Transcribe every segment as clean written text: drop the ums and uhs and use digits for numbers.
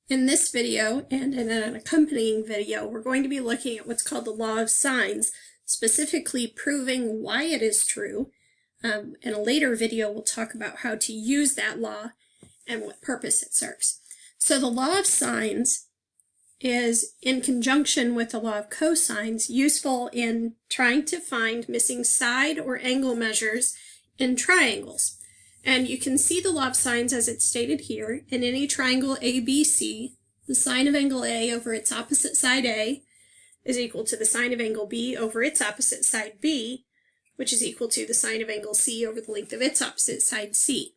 In this video and in an accompanying video, we're going to be looking at what's called the law of sines, specifically proving why it is true. In a later video, we'll talk about how to use that law and what purpose it serves. So the law of sines is, in conjunction with the law of cosines, useful in trying to find missing side or angle measures in triangles. And you can see the law of sines as it's stated here. In any triangle ABC, the sine of angle A over its opposite side A is equal to the sine of angle B over its opposite side B, which is equal to the sine of angle C over the length of its opposite side C.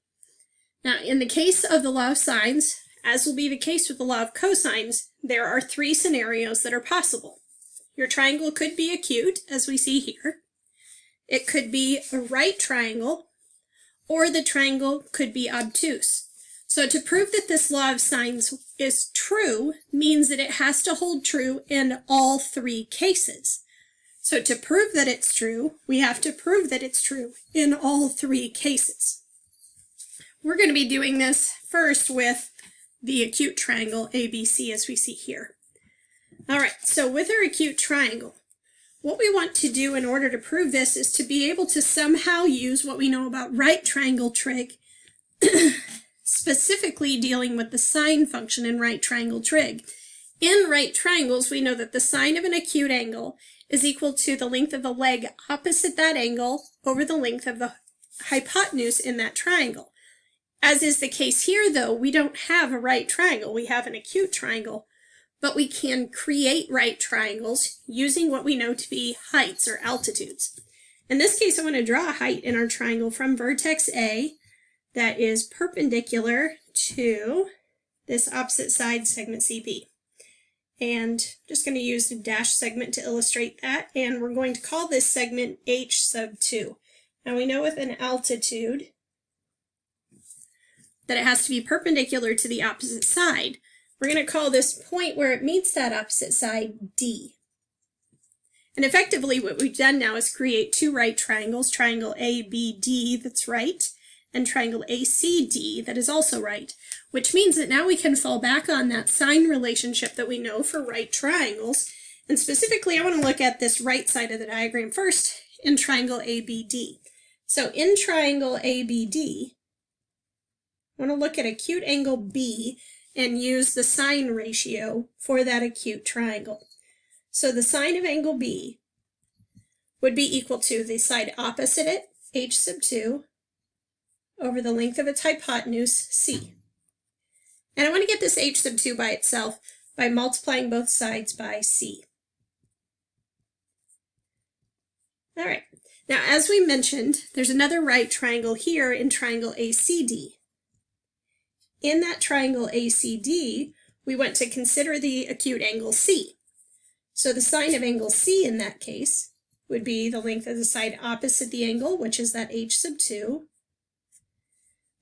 Now, in the case of the law of sines, as will be the case with the law of cosines, there are three scenarios that are possible. Your triangle could be acute, as we see here. It could be a right triangle, or the triangle could be obtuse. So to prove that this law of sines is true means that it has to hold true in all three cases. So to prove that it's true, we have to prove that it's true in all three cases. We're going to be doing this first with the acute triangle ABC as we see here. All right, so with our acute triangle, what we want to do in order to prove this is to be able to somehow use what we know about right triangle trig, specifically dealing with the sine function in right triangle trig. In right triangles, we know that the sine of an acute angle is equal to the length of the leg opposite that angle over the length of the hypotenuse in that triangle. As is the case here, though, we don't have a right triangle, we have an acute triangle. But we can create right triangles using what we know to be heights or altitudes. In this case, I want to draw a height in our triangle from vertex A that is perpendicular to this opposite side segment CB. And just going to use the dash segment to illustrate that, and we're going to call this segment H sub 2. Now we know with an altitude that it has to be perpendicular to the opposite side. We're going to call this point where it meets that opposite side D. And effectively what we've done now is create two right triangles, triangle ABD that's right, and triangle ACD that is also right, which means that now we can fall back on that sine relationship that we know for right triangles. And specifically, I want to look at this right side of the diagram first in triangle ABD. So in triangle ABD, I want to look at acute angle B and use the sine ratio for that acute triangle. So the sine of angle B would be equal to the side opposite it, H sub 2, over the length of its hypotenuse, C. And I want to get this H sub 2 by itself by multiplying both sides by C. All right, now as we mentioned, there's another right triangle here in triangle ACD. In that triangle ACD, we want to consider the acute angle C. So the sine of angle C in that case would be the length of the side opposite the angle, which is that H sub 2,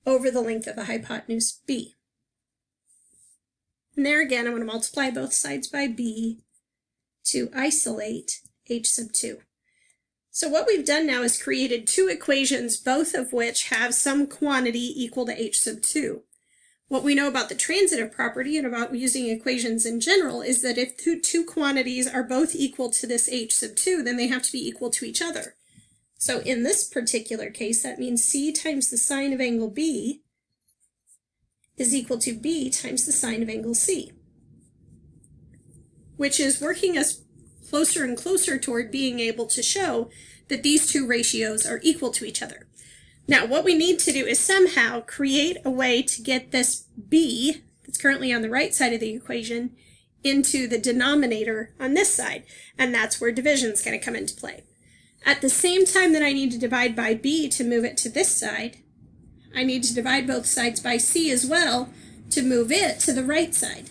over the length of the hypotenuse B. And there again, I'm going to multiply both sides by B to isolate H sub 2. So what we've done now is created two equations, both of which have some quantity equal to H sub 2. What we know about the transitive property and about using equations in general is that if two quantities are both equal to this H sub 2, then they have to be equal to each other. So in this particular case, that means C times the sine of angle B is equal to B times the sine of angle C, which is working us closer and closer toward being able to show that these two ratios are equal to each other. Now, what we need to do is somehow create a way to get this B, that's currently on the right side of the equation, into the denominator on this side, and that's where division is going to come into play. At the same time that I need to divide by B to move it to this side, I need to divide both sides by C as well to move it to the right side.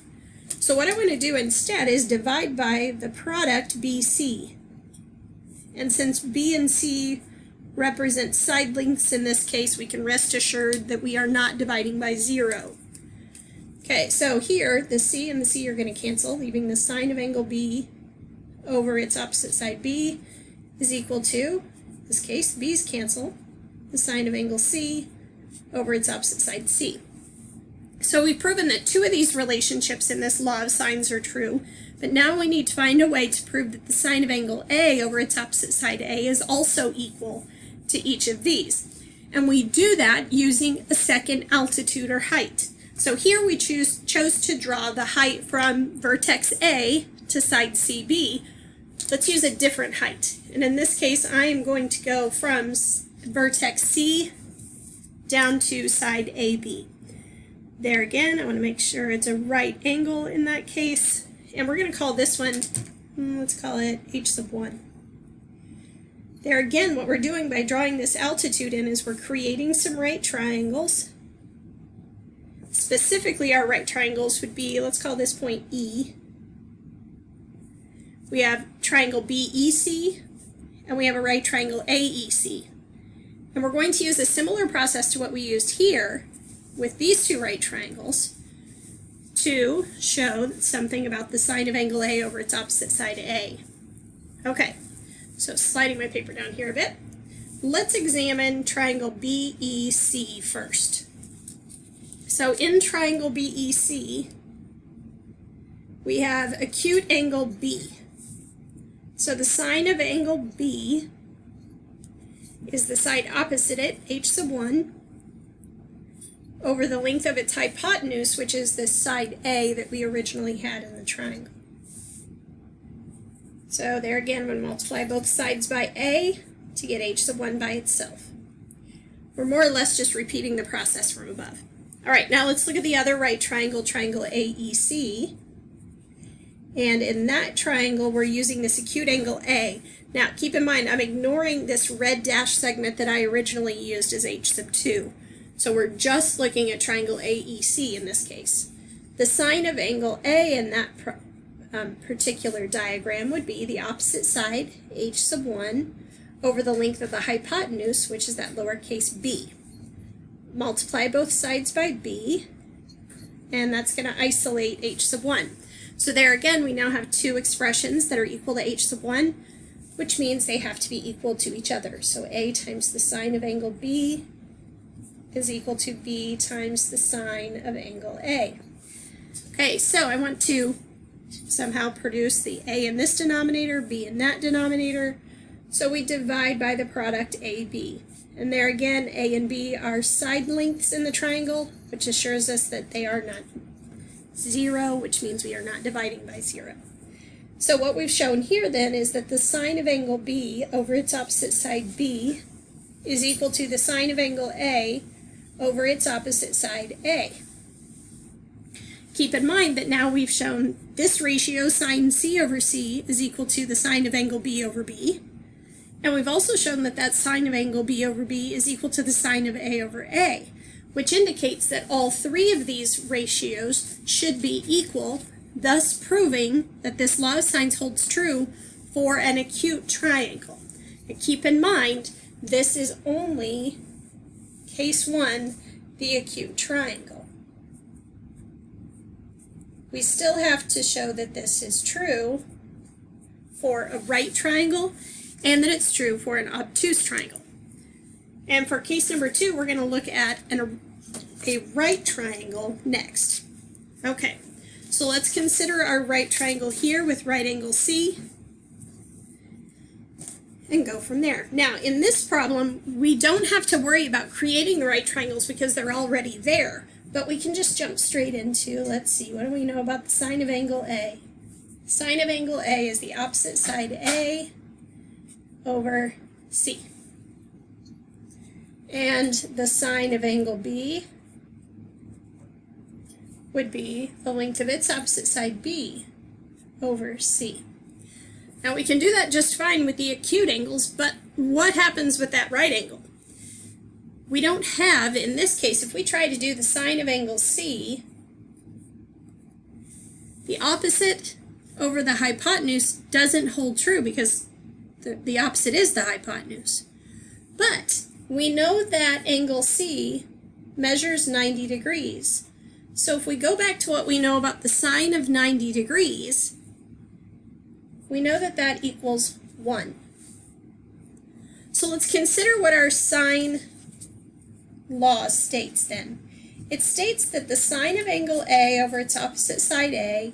So what I want to do instead is divide by the product BC. And since B and C represent side lengths in this case, we can rest assured that we are not dividing by 0. Okay, so here the C and the C are going to cancel, leaving the sine of angle B over its opposite side B is equal to, in this case, B's cancel, the sine of angle C over its opposite side C. So we've proven that two of these relationships in this law of sines are true, but now we need to find a way to prove that the sine of angle A over its opposite side A is also equal to each of these. And we do that using a second altitude or height. So here we chose to draw the height from vertex A to side CB. Let's use a different height. And in this case, I am going to go from vertex C down to side AB. There again, I want to make sure it's a right angle in that case. And we're going to call this one, let's call it h sub 1. There again, what we're doing by drawing this altitude in is we're creating some right triangles. Specifically, our right triangles would be, let's call this point E. We have triangle BEC, and we have a right triangle AEC. And we're going to use a similar process to what we used here with these two right triangles to show something about the sine of angle A over its opposite side A. Okay, so sliding my paper down here a bit. Let's examine triangle BEC first. So in triangle BEC, we have acute angle B. So the sine of angle B is the side opposite it, h sub 1, over the length of its hypotenuse, which is this side A that we originally had in the triangle. So there again, I'm going to multiply both sides by A to get h sub 1 by itself. We're more or less just repeating the process from above. All right, now let's look at the other right triangle, triangle AEC. And in that triangle, we're using this acute angle A. Now, keep in mind, I'm ignoring this red dash segment that I originally used as h sub 2. So we're just looking at triangle AEC in this case. The sine of angle A in that particular diagram would be the opposite side, h sub 1, over the length of the hypotenuse, which is that lowercase b. Multiply both sides by b, and that's going to isolate h sub 1. So there again, we now have two expressions that are equal to h sub 1, which means they have to be equal to each other. So a times the sine of angle b is equal to b times the sine of angle A. Okay, so I want to somehow produce the a in this denominator, b in that denominator. So we divide by the product AB. And there again, a and b are side lengths in the triangle, which assures us that they are not 0, which means we are not dividing by 0. So what we've shown here then is that the sine of angle B over its opposite side B is equal to the sine of angle A over its opposite side A. Keep in mind that now we've shown this ratio, sine C over C, is equal to the sine of angle B over B. And we've also shown that that sine of angle B over B is equal to the sine of A over A, which indicates that all three of these ratios should be equal, thus proving that this law of sines holds true for an acute triangle. And keep in mind, this is only case 1, the acute triangle. We still have to show that this is true for a right triangle and that it's true for an obtuse triangle. And for case number 2, we're going to look at a right triangle next. Okay, so let's consider our right triangle here with right angle C and go from there. Now, in this problem, we don't have to worry about creating the right triangles because they're already there, but we can just jump straight into, let's see, what do we know about the sine of angle A? Sine of angle A is the opposite side A over C. And the sine of angle B would be the length of its opposite side B over C. Now we can do that just fine with the acute angles, but what happens with that right angle? We don't have, in this case, if we try to do the sine of angle C, the opposite over the hypotenuse doesn't hold true because the opposite is the hypotenuse. But we know that angle C measures 90 degrees. So if we go back to what we know about the sine of 90 degrees, we know that that equals 1. So let's consider what our sine law states then. it states that the sine of angle A over its opposite side A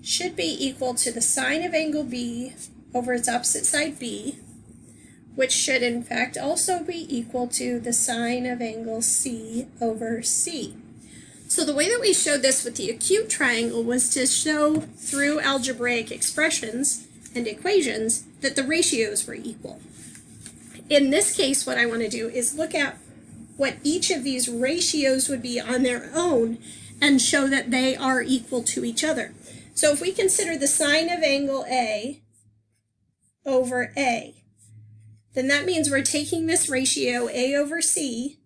should be equal to the sine of angle B over its opposite side B, which should in fact also be equal to the sine of angle C over C. So the way that we showed this with the acute triangle was to show through algebraic expressions and equations that the ratios were equal. In this case, what I want to do is look at what each of these ratios would be on their own and show that they are equal to each other. So if we consider the sine of angle A over A, then that means we're taking this ratio A over C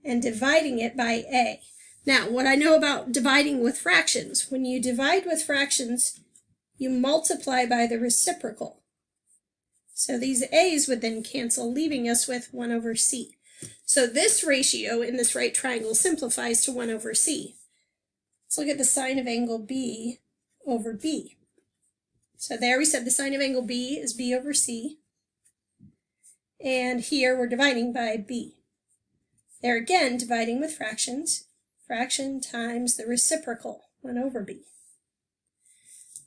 and dividing it by A. Now, what I know about dividing with fractions, when you divide with fractions, you multiply by the reciprocal. So these A's would then cancel, leaving us with 1 over C. So this ratio in this right triangle simplifies to 1 over C. Let's look at the sine of angle B over B. So there we said the sine of angle B is B over C. And here we're dividing by B. There again, dividing with fractions. Fraction times the reciprocal, 1 over B.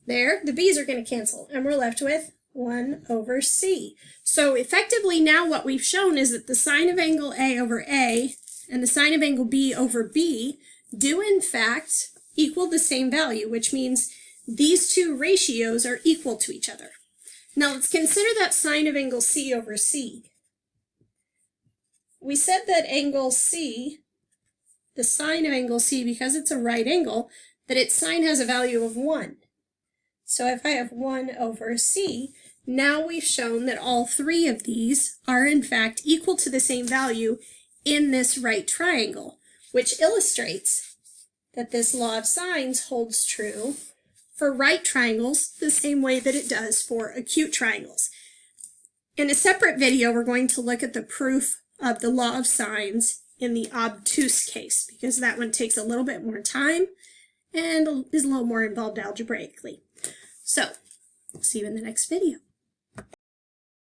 There, the B's are going to cancel, and we're left with 1 over C. So effectively now what we've shown is that the sine of angle A over A and the sine of angle B over B do in fact equal the same value, which means these two ratios are equal to each other. Now let's consider that sine of angle C over C. We said that angle C, the sine of angle C, because it's a right angle, that its sine has a value of 1. So if I have 1 over C, now we've shown that all three of these are in fact equal to the same value in this right triangle, which illustrates that this law of sines holds true for right triangles the same way that it does for acute triangles. In a separate video, we're going to look at the proof of the law of sines in the obtuse case, because that one takes a little bit more time and is a little more involved algebraically. So, see you in the next video.